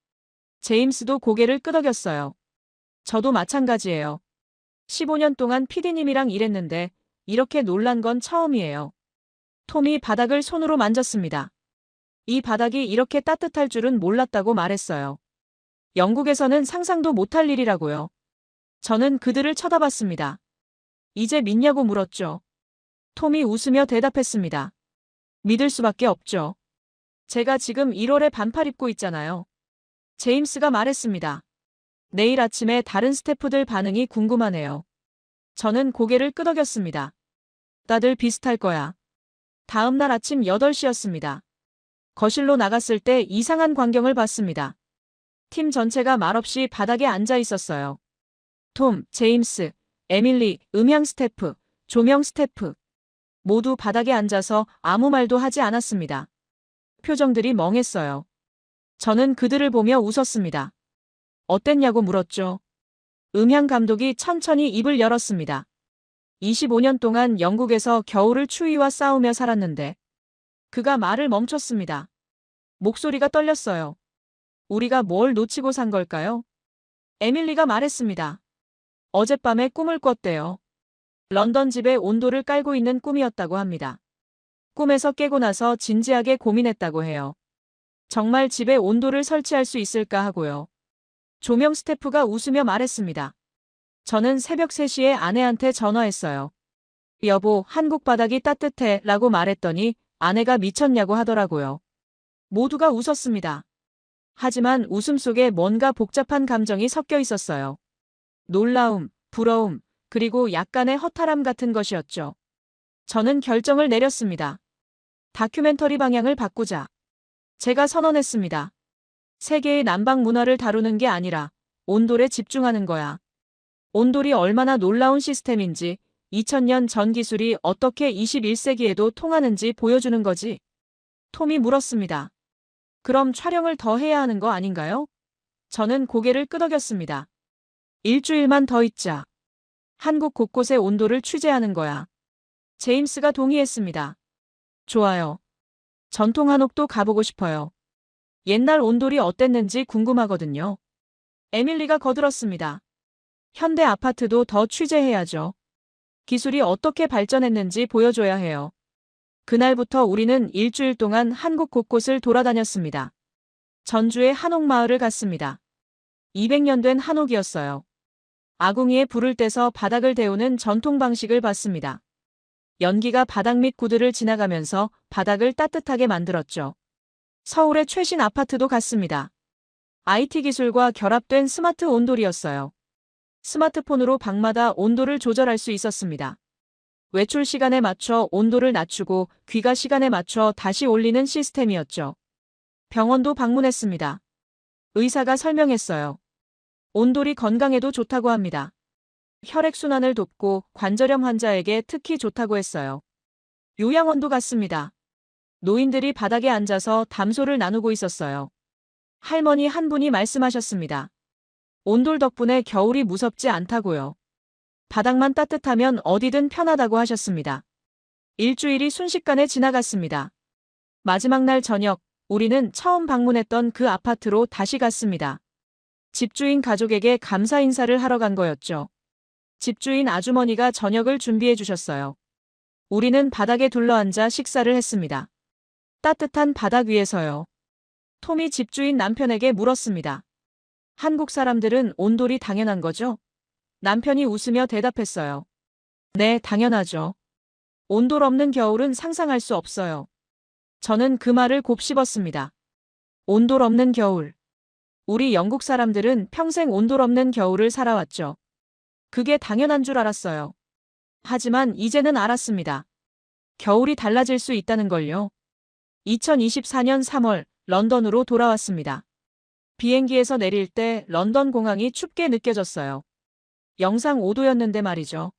제임스도 고개를 끄덕였어요. 저도 마찬가지예요. 15년 동안 피디님이랑 일했는데 이렇게 놀란 건 처음이에요. 톰이 바닥을 손으로 만졌습니다. 이 바닥이 이렇게 따뜻할 줄은 몰랐다고 말했어요. 영국에서는 상상도 못할 일이라고요. 저는 그들을 쳐다봤습니다. 이제 믿냐고 물었죠. 톰이 웃으며 대답했습니다. 믿을 수밖에 없죠. 제가 지금 1월에 반팔 입고 있잖아요. 제임스가 말했습니다. 내일 아침에 다른 스태프들 반응이 궁금하네요. 저는 고개를 끄덕였습니다. 다들 비슷할 거야. 다음 날 아침 8시였습니다. 거실로 나갔을 때 이상한 광경을 봤습니다. 팀 전체가 말없이 바닥에 앉아 있었어요. 톰, 제임스, 에밀리, 음향 스태프, 조명 스태프. 모두 바닥에 앉아서 아무 말도 하지 않았습니다. 표정들이 멍했어요. 저는 그들을 보며 웃었습니다. 어땠냐고 물었죠. 음향 감독이 천천히 입을 열었습니다. 25년 동안 영국에서 겨울을 추위와 싸우며 살았는데 그가 말을 멈췄습니다. 목소리가 떨렸어요. 우리가 뭘 놓치고 산 걸까요? 에밀리가 말했습니다. 어젯밤에 꿈을 꿨대요. 런던 집에 온도를 깔고 있는 꿈이었다고 합니다. 꿈에서 깨고 나서 진지하게 고민했다고 해요. 정말 집에 온도를 설치할 수 있을까 하고요. 조명 스태프가 웃으며 말했습니다. 저는 새벽 3시에 아내한테 전화했어요. 여보, 한국 바닥이 따뜻해 라고 말했더니 아내가 미쳤냐고 하더라고요. 모두가 웃었습니다. 하지만 웃음 속에 뭔가 복잡한 감정이 섞여 있었어요. 놀라움, 부러움, 그리고 약간의 허탈함 같은 것이었죠. 저는 결정을 내렸습니다. 다큐멘터리 방향을 바꾸자. 제가 선언했습니다. 세계의 난방 문화를 다루는 게 아니라 온돌에 집중하는 거야. 온돌이 얼마나 놀라운 시스템인지, 2000년 전 기술이 어떻게 21세기에도 통하는지 보여주는 거지. 톰이 물었습니다. 그럼 촬영을 더 해야 하는 거 아닌가요? 저는 고개를 끄덕였습니다. 일주일만 더 있자. 한국 곳곳의 온도를 취재하는 거야. 제임스가 동의했습니다. 좋아요. 전통 한옥도 가보고 싶어요. 옛날 온돌이 어땠는지 궁금하거든요. 에밀리가 거들었습니다. 현대 아파트도 더 취재해야죠. 기술이 어떻게 발전했는지 보여줘야 해요. 그날부터 우리는 일주일 동안 한국 곳곳을 돌아다녔습니다. 전주의 한옥마을을 갔습니다. 200년 된 한옥이었어요. 아궁이에 불을 떼서 바닥을 데우는 전통 방식을 봤습니다. 연기가 바닥 및 구들을 지나가면서 바닥을 따뜻하게 만들었죠. 서울의 최신 아파트도 갔습니다. IT 기술과 결합된 스마트 온돌이었어요. 스마트폰으로 방마다 온도를 조절할 수 있었습니다. 외출 시간에 맞춰 온도를 낮추고 귀가 시간에 맞춰 다시 올리는 시스템이었죠. 병원도 방문했습니다. 의사가 설명했어요. 온돌이 건강에도 좋다고 합니다. 혈액순환을 돕고 관절염 환자에게 특히 좋다고 했어요. 요양원도 갔습니다. 노인들이 바닥에 앉아서 담소를 나누고 있었어요. 할머니 한 분이 말씀하셨습니다. 온돌 덕분에 겨울이 무섭지 않다고요. 바닥만 따뜻하면 어디든 편하다고 하셨습니다. 일주일이 순식간에 지나갔습니다. 마지막 날 저녁, 우리는 처음 방문했던 그 아파트로 다시 갔습니다. 집주인 가족에게 감사 인사를 하러 간 거였죠. 집주인 아주머니가 저녁을 준비해 주셨어요. 우리는 바닥에 둘러앉아 식사를 했습니다. 따뜻한 바닥 위에서요. 톰이 집주인 남편에게 물었습니다. 한국 사람들은 온돌이 당연한 거죠? 남편이 웃으며 대답했어요. 네, 당연하죠. 온돌 없는 겨울은 상상할 수 없어요. 저는 그 말을 곱씹었습니다. 온돌 없는 겨울. 우리 영국 사람들은 평생 온돌 없는 겨울을 살아왔죠. 그게 당연한 줄 알았어요. 하지만 이제는 알았습니다. 겨울이 달라질 수 있다는 걸요. 2024년 3월 런던으로 돌아왔습니다. 비행기에서 내릴 때 런던 공항이 춥게 느껴졌어요. 영상 5도였는데 말이죠.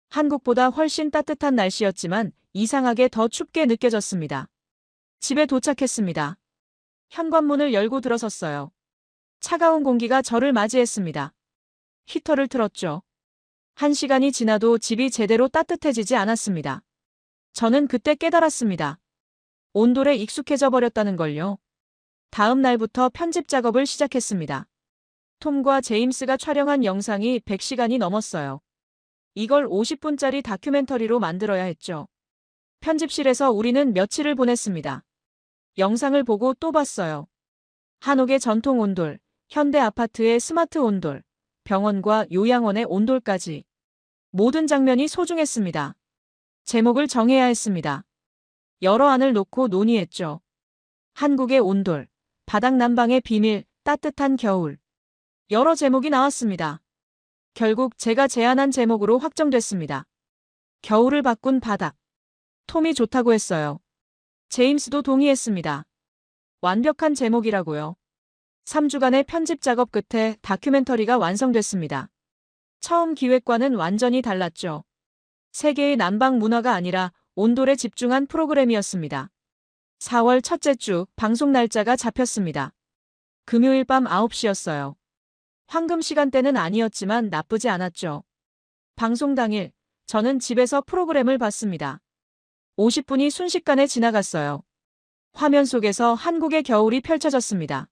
한국보다 훨씬 따뜻한 날씨였지만 이상하게 더 춥게 느껴졌습니다. 집에 도착했습니다. 현관문을 열고 들어섰어요. 차가운 공기가 저를 맞이했습니다. 히터를 틀었죠. 1시간이 지나도 집이 제대로 따뜻해지지 않았습니다. 저는 그때 깨달았습니다. 온돌에 익숙해져 버렸다는 걸요. 다음 날부터 편집 작업을 시작했습니다. 톰과 제임스가 촬영한 영상이 100시간이 넘었어요. 이걸 50분짜리 다큐멘터리로 만들어야 했죠. 편집실에서 우리는 며칠을 보냈습니다. 영상을 보고 또 봤어요. 한옥의 전통 온돌, 현대 아파트의 스마트 온돌, 병원과 요양원의 온돌까지. 모든 장면이 소중했습니다. 제목을 정해야 했습니다. 여러 안을 놓고 논의했죠. 한국의 온돌, 바닥 난방의 비밀, 따뜻한 겨울. 여러 제목이 나왔습니다. 결국 제가 제안한 제목으로 확정됐습니다. 겨울을 바꾼 바닥. 톰이 좋다고 했어요. 제임스도 동의했습니다. 완벽한 제목이라고요. 3주간의 편집 작업 끝에 다큐멘터리가 완성됐습니다. 처음 기획과는 완전히 달랐죠. 세계의 난방 문화가 아니라 온돌에 집중한 프로그램이었습니다. 4월 첫째 주 방송 날짜가 잡혔습니다. 금요일 밤 9시였어요. 황금 시간대는 아니었지만 나쁘지 않았죠. 방송 당일, 저는 집에서 프로그램을 봤습니다. 50분이 순식간에 지나갔어요. 화면 속에서 한국의 겨울이 펼쳐졌습니다.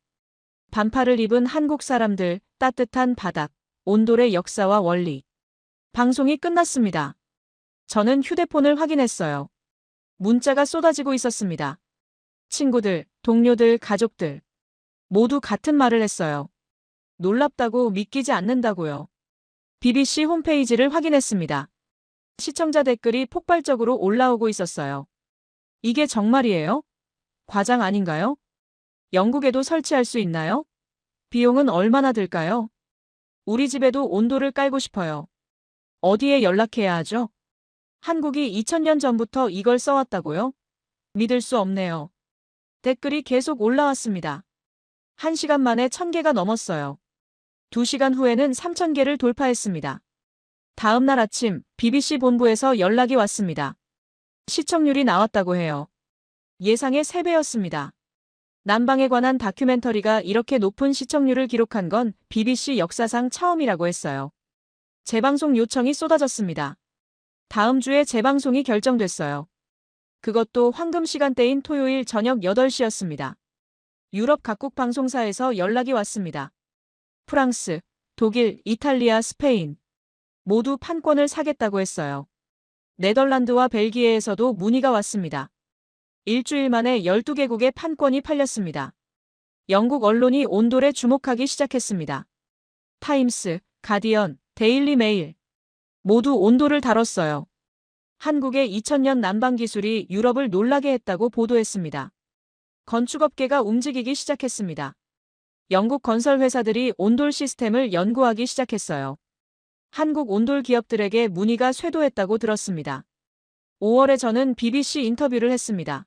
반팔을 입은 한국 사람들, 따뜻한 바닥, 온돌의 역사와 원리. 방송이 끝났습니다. 저는 휴대폰을 확인했어요. 문자가 쏟아지고 있었습니다. 친구들, 동료들, 가족들. 모두 같은 말을 했어요. 놀랍다고 믿기지 않는다고요. BBC 홈페이지를 확인했습니다. 시청자 댓글이 폭발적으로 올라오고 있었어요. 이게 정말이에요? 과장 아닌가요? 영국에도 설치할 수 있나요? 비용은 얼마나 들까요? 우리 집에도 온도를 깔고 싶어요. 어디에 연락해야 하죠? 한국이 2000년 전부터 이걸 써왔다고요? 믿을 수 없네요. 댓글이 계속 올라왔습니다. 1시간 만에 1000개가 넘었어요. 2시간 후에는 3000개를 돌파했습니다. 다음 날 아침 BBC 본부에서 연락이 왔습니다. 시청률이 나왔다고 해요. 예상의 3배였습니다. 난방에 관한 다큐멘터리가 이렇게 높은 시청률을 기록한 건 BBC 역사상 처음이라고 했어요. 재방송 요청이 쏟아졌습니다. 다음 주에 재방송이 결정됐어요. 그것도 황금 시간대인 토요일 저녁 8시였습니다. 유럽 각국 방송사에서 연락이 왔습니다. 프랑스, 독일, 이탈리아, 스페인. 모두 판권을 사겠다고 했어요. 네덜란드와 벨기에에서도 문의가 왔습니다. 일주일 만에 12개국의 판권이 팔렸습니다. 영국 언론이 온돌에 주목하기 시작했습니다. 타임스, 가디언, 데일리 메일. 모두 온돌을 다뤘어요. 한국의 2000년 난방 기술이 유럽을 놀라게 했다고 보도했습니다. 건축업계가 움직이기 시작했습니다. 영국 건설 회사들이 온돌 시스템을 연구하기 시작했어요. 한국 온돌 기업들에게 문의가 쇄도했다고 들었습니다. 5월에 저는 BBC 인터뷰를 했습니다.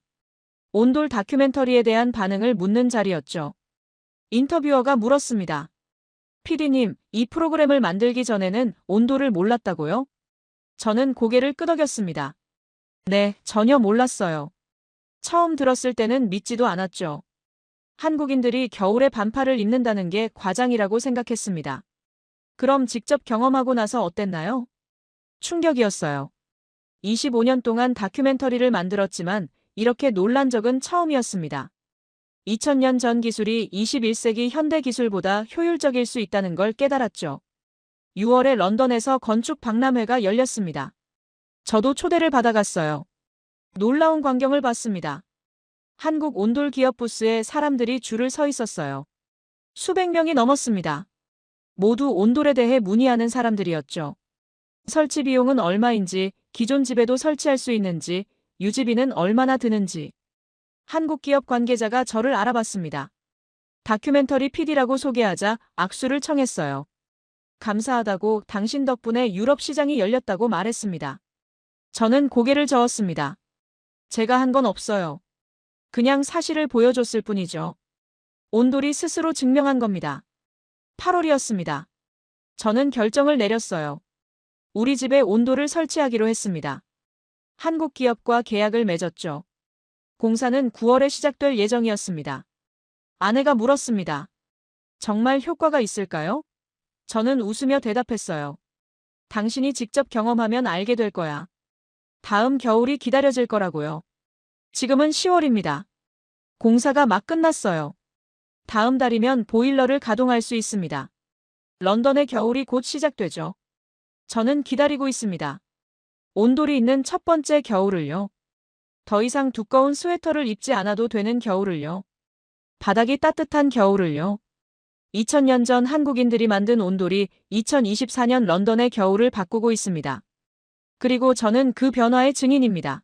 온돌 다큐멘터리에 대한 반응을 묻는 자리였죠. 인터뷰어가 물었습니다. PD님, 이 프로그램을 만들기 전에는 온돌을 몰랐다고요? 저는 고개를 끄덕였습니다. 네, 전혀 몰랐어요. 처음 들었을 때는 믿지도 않았죠. 한국인들이 겨울에 반팔을 입는다는 게 과장이라고 생각했습니다. 그럼 직접 경험하고 나서 어땠나요? 충격이었어요. 25년 동안 다큐멘터리를 만들었지만 이렇게 놀란 적은 처음이었습니다. 2000년 전 기술이 21세기 현대 기술보다 효율적일 수 있다는 걸 깨달았죠. 6월에 런던에서 건축 박람회가 열렸습니다. 저도 초대를 받아갔어요. 놀라운 광경을 봤습니다. 한국 온돌 기업 부스에 사람들이 줄을 서 있었어요. 수백 명이 넘었습니다. 모두 온돌에 대해 문의하는 사람들이었죠. 설치 비용은 얼마인지, 기존 집에도 설치할 수 있는지, 유지비는 얼마나 드는지. 한국 기업 관계자가 저를 알아봤습니다. 다큐멘터리 PD라고 소개하자 악수를 청했어요. 감사하다고 당신 덕분에 유럽 시장이 열렸다고 말했습니다. 저는 고개를 저었습니다. 제가 한 건 없어요. 그냥 사실을 보여줬을 뿐이죠. 온돌이 스스로 증명한 겁니다. 8월이었습니다. 저는 결정을 내렸어요. 우리 집에 온돌을 설치하기로 했습니다. 한국 기업과 계약을 맺었죠. 공사는 9월에 시작될 예정이었습니다. 아내가 물었습니다. 정말 효과가 있을까요? 저는 웃으며 대답했어요. 당신이 직접 경험하면 알게 될 거야. 다음 겨울이 기다려질 거라고요. 지금은 10월입니다. 공사가 막 끝났어요. 다음 달이면 보일러를 가동할 수 있습니다. 런던의 겨울이 곧 시작되죠. 저는 기다리고 있습니다. 온돌이 있는 첫 번째 겨울을요. 더 이상 두꺼운 스웨터를 입지 않아도 되는 겨울을요. 바닥이 따뜻한 겨울을요. 2000년 전 한국인들이 만든 온돌이 2024년 런던의 겨울을 바꾸고 있습니다. 그리고 저는 그 변화의 증인입니다.